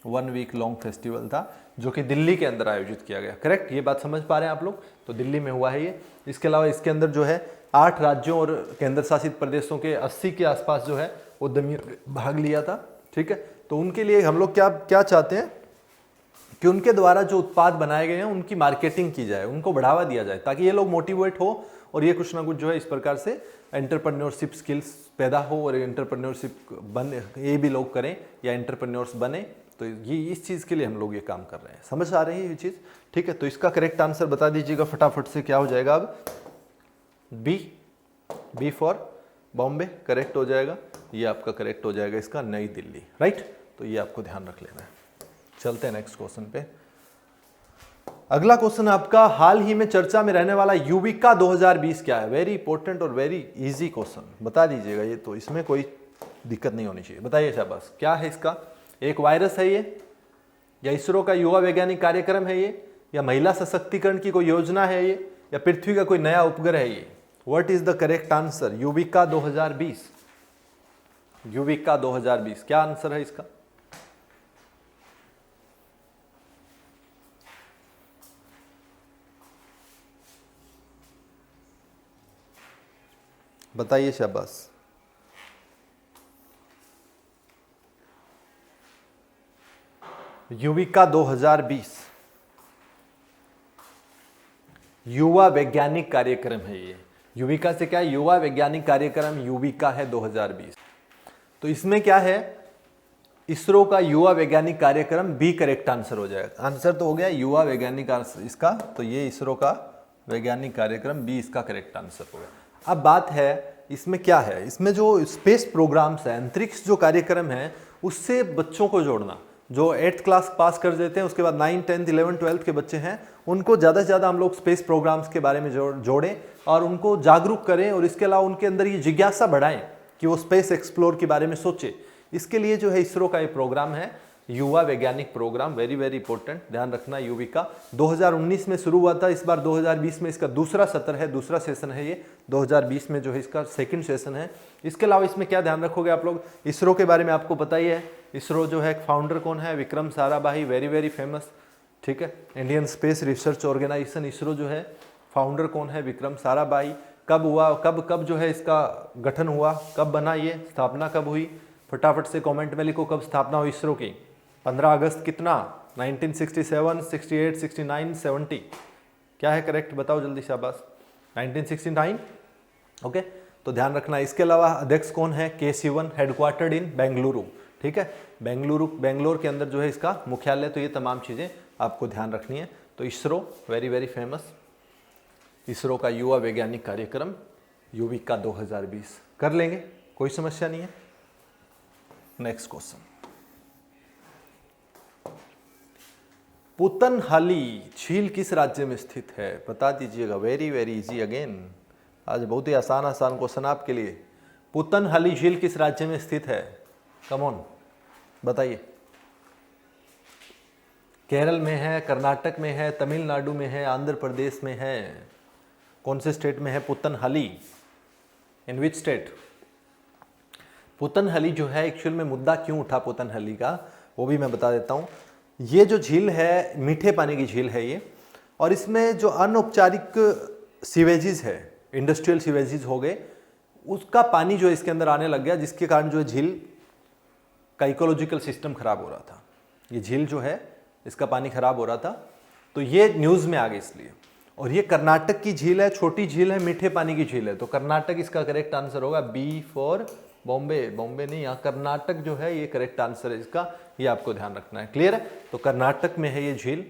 1 वीक लॉन्ग फेस्टिवल था जो कि दिल्ली के अंदर आयोजित किया गया। करेक्ट, ये बात समझ पा रहे हैं आप लोग? तो दिल्ली में हुआ है ये। इसके अलावा इसके अंदर जो है 8 राज्यों और केंद्र शासित प्रदेशों के 80 के आसपास जो है उद्यमियों ने भाग लिया था, ठीक है। तो उनके लिए हम लोग क्या क्या चाहते हैं कि उनके द्वारा जो उत्पाद बनाए गए हैं उनकी मार्केटिंग की जाए, उनको बढ़ावा दिया जाए, ताकि ये लोग मोटिवेट हो और ये कुछ ना कुछ जो है इस प्रकार से एंटरप्रेन्योरशिप स्किल्स पैदा हो और एंटरप्रेन्योरशिप बने, ये भी लोग करें या एंटरप्रेन्योर्स बने। तो ये इस चीज़ के लिए हम लोग ये काम कर रहे हैं। समझ आ रही है ये चीज़? ठीक है, तो इसका करेक्ट आंसर बता दीजिएगा फटाफट से, क्या हो जाएगा अब? बी फॉर बॉम्बे करेक्ट हो जाएगा। ये आपका करेक्ट हो जाएगा इसका नई दिल्ली, राइट। तो ये आपको ध्यान रख लेना है। चलते हैं नेक्स्ट क्वेश्चन पे। अगला क्वेश्चन आपका, हाल ही में चर्चा में रहने वाला युविका 2020 क्या है? वेरी इंपॉर्टेंट और वेरी इजी क्वेश्चन, बता दीजिएगा ये, तो इसमें कोई दिक्कत नहीं होनी चाहिए। बताइए शाबाश, क्या है इसका? एक वायरस है ये, या इसरो का युवा वैज्ञानिक कार्यक्रम है ये, या महिला सशक्तिकरण की कोई योजना है ये, या पृथ्वी का कोई नया उपग्रह है ये? What is the correct answer? Yuvika 2020, Yuvika 2020 क्या आंसर है इसका? बताइए शाबाश। युविका 2020 युवा वैज्ञानिक कार्यक्रम है ये। युविका से क्या है? युवा वैज्ञानिक कार्यक्रम युविका है 2020। तो इसमें क्या है? इसरो का युवा वैज्ञानिक कार्यक्रम बी करेक्ट आंसर हो जाएगा। आंसर तो हो गया युवा वैज्ञानिक इसका, तो ये इसरो का वैज्ञानिक कार्यक्रम बी इसका करेक्ट आंसर हो गया। अब बात है इसमें क्या है, इसमें जो स्पेस प्रोग्राम्स है, अंतरिक्ष जो कार्यक्रम है, उससे बच्चों को जोड़ना। जो 8th क्लास पास कर देते हैं, उसके बाद 9, 10, 11, 12 के बच्चे हैं, उनको ज़्यादा से ज़्यादा हम लोग स्पेस प्रोग्राम्स के बारे में जोड़ें और उनको जागरूक करें, और इसके अलावा उनके अंदर ये जिज्ञासा बढ़ाएं कि वो स्पेस एक्सप्लोर के बारे में सोचे। इसके लिए जो है इसरो का ये प्रोग्राम है युवा वैज्ञानिक प्रोग्राम, वेरी वेरी इंपॉर्टेंट, ध्यान रखना। युविका 2019 में शुरू हुआ था, इस बार 2020 में इसका दूसरा सत्र है, दूसरा सेशन है ये। 2020 में जो है इसका सेकंड सेशन है। इसके अलावा इसमें क्या ध्यान रखोगे आप लोग? इसरो के बारे में आपको पता ही है। इसरो जो है फाउंडर कौन है? Vikram Sarabhai, very very famous, ठीक है। Indian space research organisation ISRO जो है, फाउंडर कौन है? विक्रम साराभाई। कब हुआ, कब जो है इसका गठन हुआ, कब बना ये, स्थापना कब हुई? फटाफट से कमेंट में लिखो कब स्थापना हुई इसरो की। 15 अगस्त कितना? 1967, 68, 69, 70। क्या है करेक्ट? बताओ जल्दी शाबाश। 1969, ओके। तो ध्यान रखना। इसके अलावा अध्यक्ष कौन है? के सिवन, हेडक्वार्टर्ड इन बेंगलुरु, ठीक है। बेंगलोर के अंदर जो है इसका मुख्यालय। तो ये तमाम चीज़ें आपको ध्यान रखनी है। तो ISRO very very famous, ISRO का युवा वैज्ञानिक कार्यक्रम युविका 2020 कर लेंगे, कोई समस्या नहीं है। नेक्स्ट क्वेश्चन, पुतनहली झील किस राज्य में स्थित है? बता दीजिएगा। वेरी वेरी इजी अगेन, आज बहुत ही आसान आसान क्वेश्चन आपके लिए। पुतनहली झील किस राज्य में स्थित है? कम ऑन बताइए। केरल में है, कर्नाटक में है, तमिलनाडु में है, आंध्र प्रदेश में है? कौन से स्टेट में है पुतनहली? इन विच स्टेट? पुतनहली जो है, एक्चुअल में मुद्दा क्यों उठा पुतनहली का, वो भी मैं बता देता हूँ। ये जो झील है, मीठे पानी की झील है ये, और इसमें जो अनौपचारिक सीवेजेस है, इंडस्ट्रियल सीवेजेस हो गए, उसका पानी जो इसके अंदर आने लग गया, जिसके कारण जो है झील का इकोलॉजिकल सिस्टम खराब हो रहा था। ये झील जो है इसका पानी खराब हो रहा था, तो ये न्यूज़ में आ गई इसलिए। और ये कर्नाटक की झील है, छोटी झील है, मीठे पानी की झील है, तो कर्नाटक इसका करेक्ट आंसर होगा। बी फॉर बॉम्बे, बॉम्बे नहीं, यहाँ कर्नाटक जो है ये करेक्ट आंसर है इसका, ये आपको ध्यान रखना है। क्लियर है? तो कर्नाटक में है ये झील।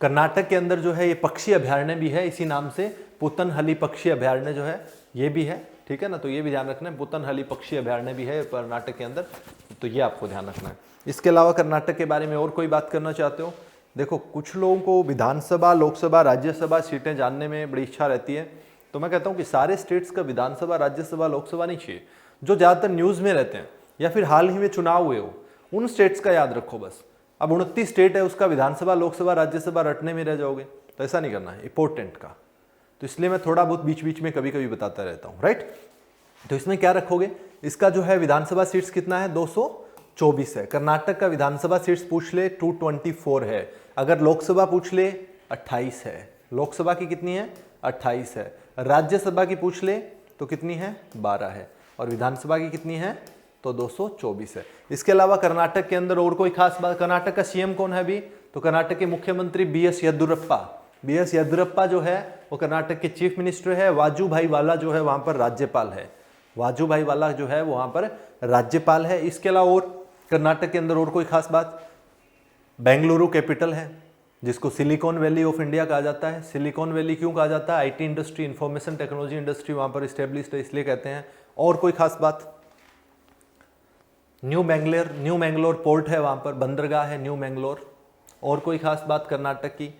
कर्नाटक के अंदर जो है ये पक्षी अभयारण्य भी है, इसी नाम से पुतनहली पक्षी अभयारण्य जो है ये भी है, ठीक है ना, तो ये भी ध्यान रखना है। पुतनहली पक्षी अभयारण्य भी है कर्नाटक के अंदर, तो ये आपको ध्यान रखना है। इसके अलावा कर्नाटक के बारे में और कोई बात करना चाहते हो? देखो, कुछ लोगों को विधानसभा, लोकसभा, राज्यसभा सीटें जानने में बड़ी इच्छा रहती है, तो मैं कहता हूँ कि सारे स्टेट्स का विधानसभा, राज्यसभा, लोकसभा नहीं चाहिए। जो ज़्यादातर न्यूज़ में रहते हैं या फिर हाल ही में चुनाव हुए हो, उन स्टेट्स का याद रखो बस। अब 29 स्टेट है, उसका विधानसभा, लोकसभा, राज्यसभा रटने में रह जाओगे, तो ऐसा नहीं करना है इंपॉर्टेंट का। तो इसलिए मैं थोड़ा बहुत बीच बीच में कभी कभी बताता रहता हूँ, राइट। तो इसमें क्या रखोगे, इसका जो है विधानसभा सीट्स कितना है, 224 है। कर्नाटक का विधानसभा सीट्स पूछ ले 224 है। अगर लोकसभा पूछ ले 28 है। लोकसभा की कितनी है, 28 है। राज्यसभा की पूछ ले तो कितनी है, 12 है। और विधानसभा की कितनी है, तो 224 है। इसके अलावा कर्नाटक के अंदर और कोई खास बात, कर्नाटक का सीएम कौन है अभी, तो कर्नाटक के मुख्यमंत्री बीएस येदियुरप्पा। बीएस येदियुरप्पा जो है वो कर्नाटक के चीफ मिनिस्टर है। वाजूभाई वाला जो है वहां पर राज्यपाल है। वाजूभाई वाला जो है वो वहां पर राज्यपाल है। इसके अलावा और कर्नाटक के अंदर और कोई खास बात, बेंगलुरु कैपिटल है, जिसको सिलिकॉन वैली ऑफ इंडिया कहा जाता है। सिलिकॉन वैली क्यों कहा जाता है, IT industry, information technology industry वहां पर स्टेब्लिश्ड है, इसलिए कहते हैं। और कोई खास बात, न्यू मैंगलोर पोर्ट है वहां पर, बंदरगाह है न्यू मैंगलोर। और कोई खास बात कर्नाटक की,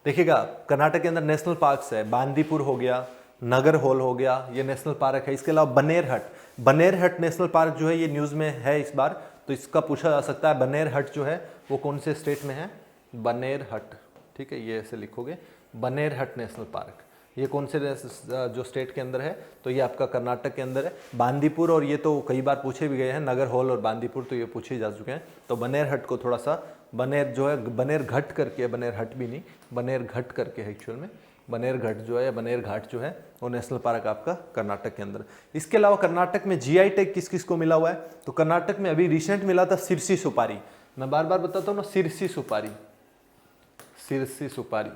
देखिएगा कर्नाटक के अंदर नेशनल पार्क्स है, बांदीपुर हो गया, नगर होल हो गया, ये नेशनल पार्क है। इसके अलावा बनेरहट नेशनल पार्क जो है ये न्यूज़ में है इस बार, तो इसका पूछा जा सकता है। बनेरहट जो है वो कौन से स्टेट में है, बनेरहट, ठीक है, ये ऐसे लिखोगे, बनेरहट नेशनल पार्क, ये कौन से जो स्टेट के अंदर है, तो ये आपका कर्नाटक के अंदर है। बांदीपुर, और ये तो कई बार पूछे भी गए हैं, नगर हॉल और बांदीपुर तो ये पूछे जा चुके हैं। तो बनेरहट को थोड़ा सा, बनेर जो है बनेरघट करके है, बनेरहट भी नहीं, बनेरघट करके है एक्चुअल में। बनेरघट जो है, बनेरघाट जो है वो नेशनल पार्क आपका कर्नाटक के अंदर। इसके अलावा कर्नाटक में जीआई टैग किस किस को मिला हुआ है, तो कर्नाटक में अभी रिसेंट मिला था सिरसी सुपारी। मैं बार बार बताता हूँ ना, सिरसी सुपारी, सिरसी सुपारी।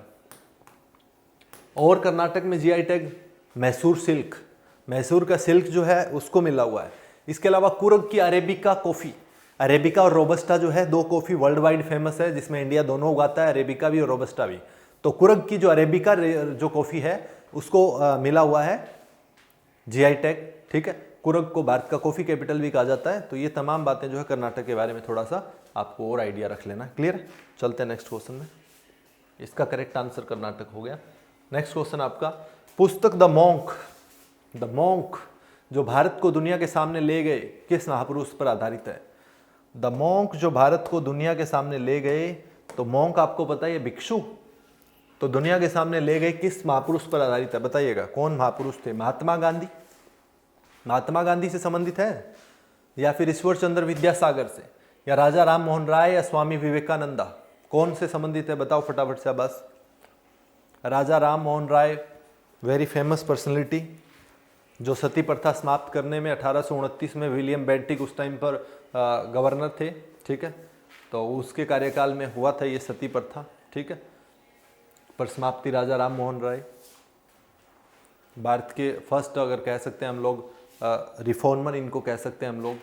और कर्नाटक में GI tag Mysore silk, Mysore का सिल्क जो है उसको मिला हुआ है। इसके अलावा कुर्ग की अरेबिका कॉफ़ी, अरेबिका और रोबस्टा जो है दो कॉफ़ी वर्ल्ड वाइड फेमस है, जिसमें इंडिया दोनों उगाता है, अरेबिका भी और रोबस्टा भी। तो कुर्ग की जो अरेबिका जो कॉफ़ी है उसको मिला हुआ है जीआई टैग, ठीक है। कुर्ग को भारत का कॉफ़ी कैपिटल भी कहा जाता है। तो ये तमाम बातें जो है कर्नाटक के बारे में थोड़ा सा आपको और आइडिया रख लेना, क्लियर। चलते हैं नेक्स्ट क्वेश्चन में। इसका करेक्ट आंसर कर्नाटक हो गया। नेक्स्ट क्वेश्चन आपका, पुस्तक द मॉन्क जो भारत को दुनिया के सामने ले गए किस महापुरुष पर आधारित है। द मॉन्क जो भारत को दुनिया के सामने ले गए, तो मॉन्क आपको पता है भिक्षु, तो दुनिया के सामने ले गए किस महापुरुष पर आधारित है, बताइएगा कौन महापुरुष थे। महात्मा गांधी, महात्मा गांधी से संबंधित है, या फिर ईश्वर चंद्र विद्यासागर से, या राजा राम मोहन राय, या स्वामी विवेकानंदा, कौन से संबंधित है बताओ फटाफट से बस। राजा Ram Mohan Roy, very famous personality, जो सती प्रथा समाप्त करने में 1829 में विलियम बेंटिक उस टाइम पर गवर्नर थे, ठीक है, तो उसके कार्यकाल में हुआ था ये सती प्रथा, ठीक है, पर समाप्ति राजा राम मोहन राय। भारत के फर्स्ट अगर कह सकते हैं हम लोग रिफॉर्मर, इनको कह सकते हैं हम लोग,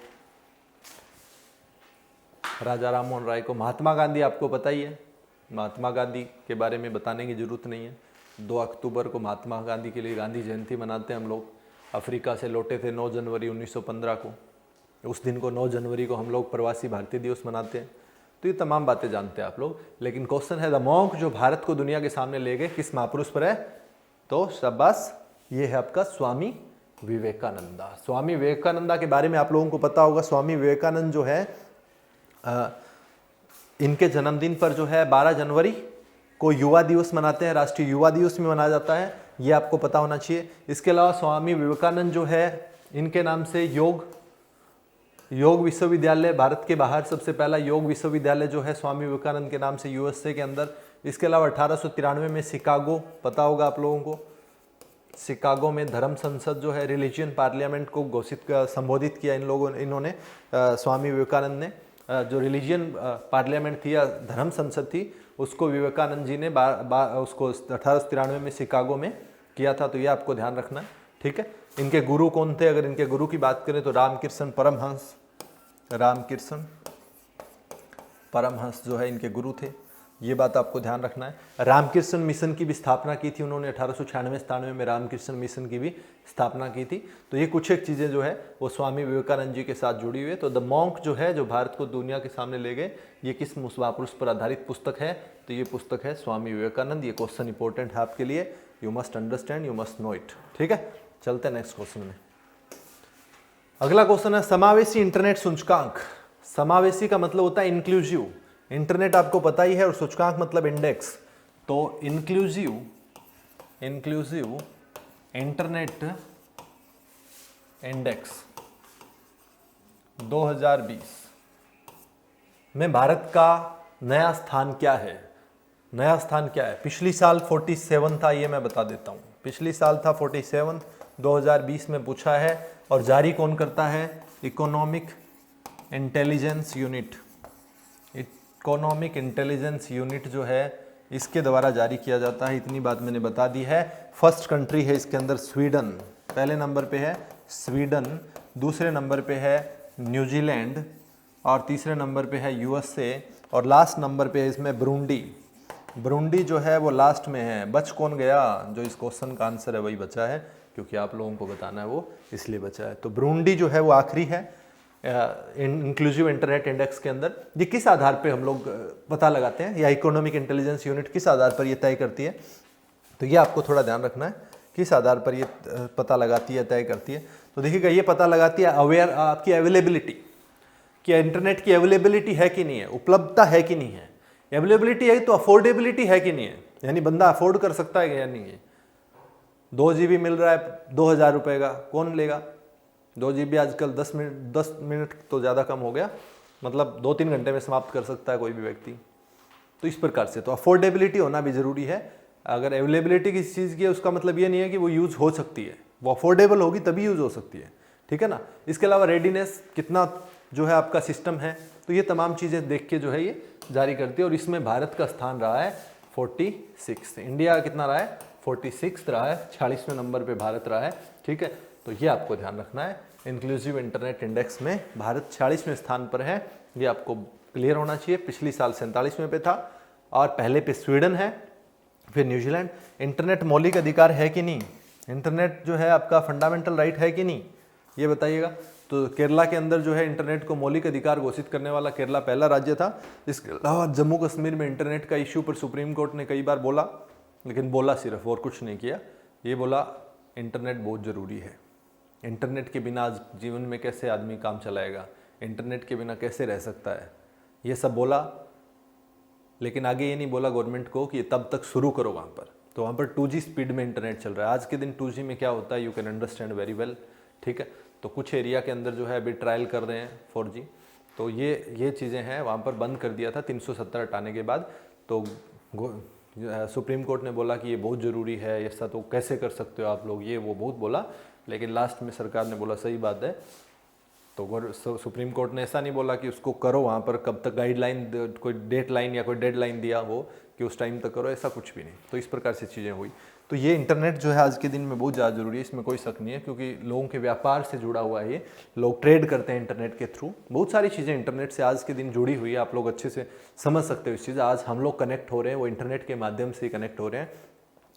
राजा राम मोहन राय को। महात्मा गांधी आपको पता ही है, महात्मा गांधी के बारे में बताने की जरूरत नहीं है। 2 अक्टूबर को महात्मा गांधी के लिए गांधी जयंती मनाते हैं हम लोग। अफ्रीका से लौटे थे 9 जनवरी 1915 को, उस दिन को 9 जनवरी को हम लोग प्रवासी भारतीय दिवस मनाते हैं। तो ये तमाम बातें जानते हैं आप लोग, लेकिन क्वेश्चन है द मॉन्क जो भारत को दुनिया के सामने ले गए किस महापुरुष पर है, तो शाबाश, ये है आपका स्वामी विवेकानंदा। स्वामी विवेकानंदा के बारे में आप लोगों को पता होगा। स्वामी विवेकानंद जो है इनके जन्मदिन पर जो है 12 जनवरी को युवा दिवस मनाते हैं, राष्ट्रीय युवा दिवस में मनाया जाता है, ये आपको पता होना चाहिए। इसके अलावा स्वामी विवेकानंद जो है इनके नाम से योग विश्वविद्यालय, भारत के बाहर सबसे पहला योग विश्वविद्यालय जो है स्वामी विवेकानंद के नाम से यूएसए के अंदर। इसके अलावा 1893 में शिकागो, पता होगा आप लोगों को, शिकागो में धर्म संसद जो है रिलीजियन पार्लियामेंट को संबोधित किया इन्होंने स्वामी विवेकानंद ने। जो रिलीजियन पार्लियामेंट थी या धर्म संसद थी उसको विवेकानंद जी ने उसको 1893 में शिकागो में किया था। तो ये आपको ध्यान रखना है, ठीक है। इनके गुरु कौन थे, अगर इनके गुरु की बात करें तो रामकृष्ण परमहंस जो है इनके गुरु थे। ये बात आपको ध्यान रखना है। रामकृष्ण मिशन की भी स्थापना की थी उन्होंने, 1896-97 में रामकृष्ण मिशन की भी स्थापना की थी। तो ये कुछ एक चीज़ें जो है वो स्वामी विवेकानंद जी के साथ जुड़ी हुई है। तो द मॉन्क जो है, जो भारत को दुनिया के सामने ले गए, ये किस महापुरुष पर आधारित पुस्तक है? तो ये पुस्तक है स्वामी विवेकानंद। ये क्वेश्चन इंपॉर्टेंट है आपके लिए, you must understand, you must know it. ठीक है, चलते हैं नेक्स्ट क्वेश्चन में। अगला क्वेश्चन है समावेशी इंटरनेट सूचकांक। समावेशी का मतलब होता है इंक्लूसिव। इंटरनेट आपको पता ही है, और सूचकांक मतलब इंडेक्स। तो इंक्लूसिव इंटरनेट इंडेक्स 2020 में भारत का नया स्थान क्या है? नया स्थान क्या है? पिछली साल 47 था, ये मैं बता देता हूँ। पिछली साल था 47, 2020 में पूछा है। और जारी कौन करता है? Economic intelligence unit. Economic intelligence unit जो है, इसके द्वारा जारी किया जाता है। इतनी बात मैंने बता दी है। फर्स्ट कंट्री है इसके अंदर स्वीडन, पहले नंबर पे है स्वीडन, दूसरे नंबर पे है न्यूजीलैंड, और तीसरे नंबर पे है यूएसए, और लास्ट नंबर पे है इसमें ब्रूंडी। ब्रूंडी जो है वो लास्ट में है। बच कौन गया? जो इस क्वेश्चन का आंसर है वही बचा है, क्योंकि आप लोगों को बताना है वो इसलिए बचा है। तो ब्रूंडी जो है वो आखिरी है इंक्लूसिव इंटरनेट इंडेक्स के अंदर। ये किस आधार पे हम लोग पता लगाते हैं, या इकोनॉमिक इंटेलिजेंस यूनिट किस आधार पर ये तय करती है? तो ये आपको थोड़ा ध्यान रखना है, किस आधार पर ये पता लगाती है, तय करती है। तो देखिएगा, ये पता लगाती है आपकी अवेलेबिलिटी, कि इंटरनेट की अवेलेबिलिटी है कि नहीं है, उपलब्धता है कि नहीं है। अवेलेबिलिटी है तो अफोर्डेबिलिटी है कि नहीं है, यानी बंदा अफोर्ड कर सकता है या नहीं है। 2 GB मिल रहा है 2000 रुपये का, कौन लेगा? 2 GB आजकल 10 मिनट तो ज़्यादा कम हो गया, मतलब 2-3 घंटे में समाप्त कर सकता है कोई भी व्यक्ति। तो इस प्रकार से तो अफोर्डेबिलिटी होना भी ज़रूरी है। अगर अवेलेबिलिटी किसी चीज़ की है, उसका मतलब ये नहीं है कि वो यूज़ हो सकती है, वो अफोर्डेबल होगी तभी यूज़ हो सकती है। ठीक है ना। इसके अलावा रेडीनेस, कितना जो है आपका सिस्टम है, तो ये तमाम चीज़ें देख के जो है ये जारी करती है। और इसमें भारत का स्थान रहा है 46। इंडिया कितना रहा है? 46 रहा है, 46वें नंबर पे भारत रहा है। ठीक है, तो ये आपको ध्यान रखना है। इंक्लूसिव इंटरनेट इंडेक्स में भारत 46वें स्थान पर है, ये आपको क्लियर होना चाहिए। पिछली साल 47वें पे था, और पहले पे स्वीडन है, फिर न्यूजीलैंड। इंटरनेट मौलिक अधिकार है कि नहीं? इंटरनेट जो है आपका फंडामेंटल राइट है कि नहीं, ये बताइएगा। तो केरला के अंदर जो है इंटरनेट को मौलिक अधिकार घोषित करने वाला केरला पहला राज्य था। इसके अलावा जम्मू कश्मीर में इंटरनेट का इश्यू पर सुप्रीम कोर्ट ने कई बार बोला, लेकिन बोला सिर्फ, और कुछ नहीं किया। ये बोला इंटरनेट बहुत ज़रूरी है, इंटरनेट के बिना आज जीवन में कैसे आदमी काम चलाएगा, इंटरनेट के बिना कैसे रह सकता है, ये सब बोला। लेकिन आगे ये नहीं बोला गवर्नमेंट को कि तब तक शुरू करो वहाँ पर। तो वहाँ पर 2G स्पीड में इंटरनेट चल रहा है। आज के दिन 2G में क्या होता है, you can understand very well. ठीक है, तो कुछ एरिया के अंदर जो है अभी ट्रायल कर रहे हैं 4G। तो ये चीज़ें हैं, वहाँ पर बंद कर दिया था 370 हटाने के बाद। तो सुप्रीम कोर्ट ने बोला कि ये बहुत ज़रूरी है, ऐसा तो कैसे कर सकते हो आप लोग, ये वो बहुत बोला। लेकिन लास्ट में सरकार ने बोला सही बात है। तो सुप्रीम कोर्ट ने ऐसा नहीं बोला कि उसको करो, वहाँ पर कब तक गाइडलाइन, कोई डेट लाइन या कोई डेडलाइन दिया हो कि उस टाइम तक करो, ऐसा कुछ भी नहीं। तो इस प्रकार से चीज़ें हुई। तो ये इंटरनेट जो है आज के दिन में बहुत ज़्यादा ज़रूरी है, इसमें कोई शक नहीं है, क्योंकि लोगों के व्यापार से जुड़ा हुआ है। ये लोग ट्रेड करते हैं इंटरनेट के थ्रू। बहुत सारी चीज़ें इंटरनेट से आज के दिन जुड़ी हुई है, आप लोग अच्छे से समझ सकते हो इस चीज़। आज हम लोग कनेक्ट हो रहे हैं, वो इंटरनेट के माध्यम से कनेक्ट हो रहे हैं,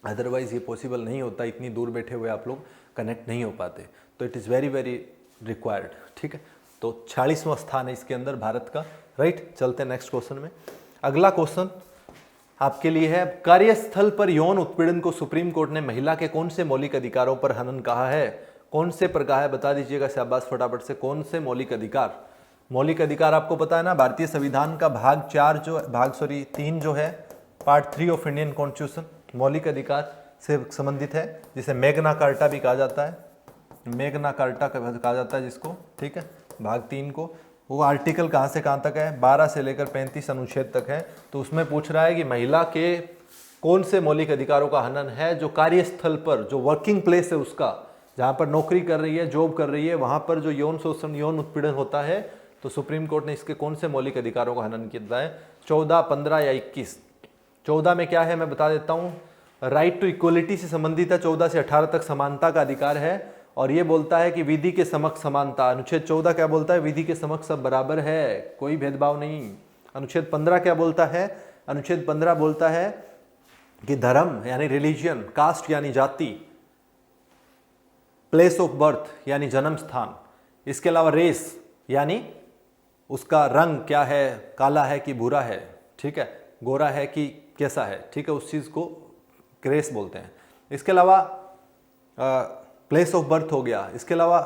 अदरवाइज़ ये पॉसिबल नहीं होता। इतनी दूर बैठे हुए आप लोग कनेक्ट नहीं हो पाते। तो it is very very required. ठीक है, तो 46वां स्थान है इसके अंदर भारत का। राइट, चलते हैं नेक्स्ट क्वेश्चन में। अगला क्वेश्चन आपके लिए है, कार्यस्थल पर यौन उत्पीड़न को सुप्रीम कोर्ट ने महिला के कौन से मौलिक अधिकारों पर हनन कहा है? कौन से पर कहा है, बता दीजिएगा शाबाश फटाफट से। कौन से मौलिक अधिकार? मौलिक अधिकार आपको पता है ना, भारतीय संविधान का भाग 3 जो है, पार्ट 3 ऑफ इंडियन कॉन्स्टिट्यूशन मौलिक अधिकार से संबंधित है, जिसे मैग्ना कार्टा भी कहा जाता है। मैग्ना कार्टा कहा जाता है जिसको। ठीक है, भाग 3 को। वो आर्टिकल कहाँ से कहाँ तक है? 12 से लेकर 35 अनुच्छेद तक है। तो उसमें पूछ रहा है कि महिला के कौन से मौलिक अधिकारों का हनन है, जो कार्यस्थल पर, जो वर्किंग प्लेस है उसका, जहाँ पर नौकरी कर रही है, जॉब कर रही है, वहाँ पर जो यौन शोषण, यौन उत्पीड़न होता है। तो सुप्रीम कोर्ट ने इसके कौन से मौलिक अधिकारों का हनन किया है? 14, 15 या 21? 14 में क्या है मैं बता देता हूँ, राइट टू इक्वलिटी से संबंधित है। 14 से 18 तक समानता का अधिकार है, और ये बोलता है कि विधि के समक्ष समानता। अनुच्छेद 14 क्या बोलता है? विधि के समक्ष सब बराबर है, कोई भेदभाव नहीं। अनुच्छेद 15 क्या बोलता है? अनुच्छेद 15 बोलता है कि धर्म यानी रिलीजियन, कास्ट यानी जाति, प्लेस ऑफ बर्थ यानी जन्म स्थान, इसके अलावा रेस यानी उसका रंग क्या है, काला है कि भूरा है, ठीक है, गोरा है कि कैसा है, ठीक है, उस चीज़ को रेस बोलते हैं। इसके अलावा प्लेस ऑफ बर्थ हो गया। इसके अलावा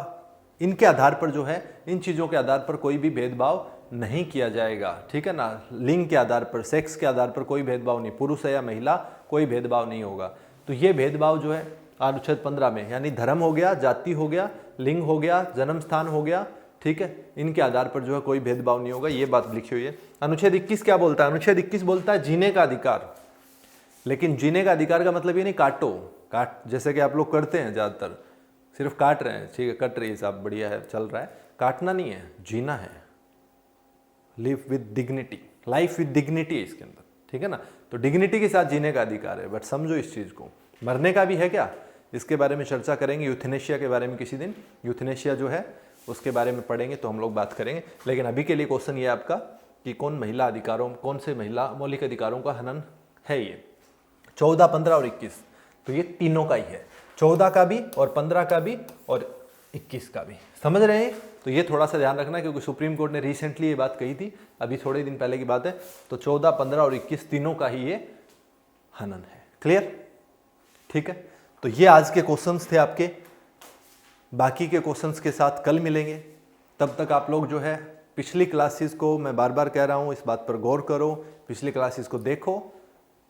इनके आधार पर जो है, इन चीज़ों के आधार पर कोई भी भेदभाव नहीं किया जाएगा, ठीक है ना। लिंग के आधार पर, सेक्स के आधार पर कोई भेदभाव नहीं, पुरुष है या महिला कोई भेदभाव नहीं होगा। तो ये भेदभाव जो है अनुच्छेद 15 में, यानी धर्म हो गया, जाति हो गया, लिंग हो गया, जन्म स्थान हो गया, ठीक है, इनके आधार पर जो है कोई भेदभाव नहीं होगा, ये बात लिखी हुई है। अनुच्छेद 21 क्या बोलता है? अनुच्छेद 21 बोलता है जीने का अधिकार। लेकिन जीने का अधिकार का मतलब ये नहीं काट जैसे कि आप लोग करते हैं ज़्यादातर, सिर्फ काट रहे हैं, ठीक है, कट रही है साहब, बढ़िया है, चल रहा है, काटना नहीं है, जीना है। Live with dignity, life with dignity है इसके अंदर, ठीक है ना। तो डिग्निटी के साथ जीने का अधिकार है। बट समझो इस चीज़ को, मरने का भी है क्या, इसके बारे में चर्चा करेंगे। यूथनेशिया के बारे में किसी दिन, यूथनेशिया जो है उसके बारे में पढ़ेंगे तो हम लोग बात करेंगे। लेकिन अभी के लिए क्वेश्चन ये आपका कि कौन से महिला मौलिक अधिकारों का हनन है। ये 14, 15 और 21, तो ये तीनों का ही है, 14 का भी और 15 का भी और 21 का भी, समझ रहे हैं। तो ये थोड़ा सा ध्यान रखना, क्योंकि सुप्रीम कोर्ट ने रिसेंटली ये बात कही थी, अभी थोड़े दिन पहले की बात है। तो 14, 15 और 21 तीनों का ही ये हनन है। क्लियर? ठीक है। तो ये आज के क्वेश्चंस थे आपके। बाकी के क्वेश्चंस के साथ कल मिलेंगे। तब तक आप लोग जो है पिछली क्लासेस को, मैं बार बार कह रहा हूँ, इस बात पर गौर करो, पिछली क्लासेस को देखो,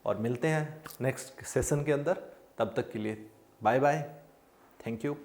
और मिलते हैं नेक्स्ट सेशन के अंदर। तब तक के लिए बाय बाय, थैंक यू।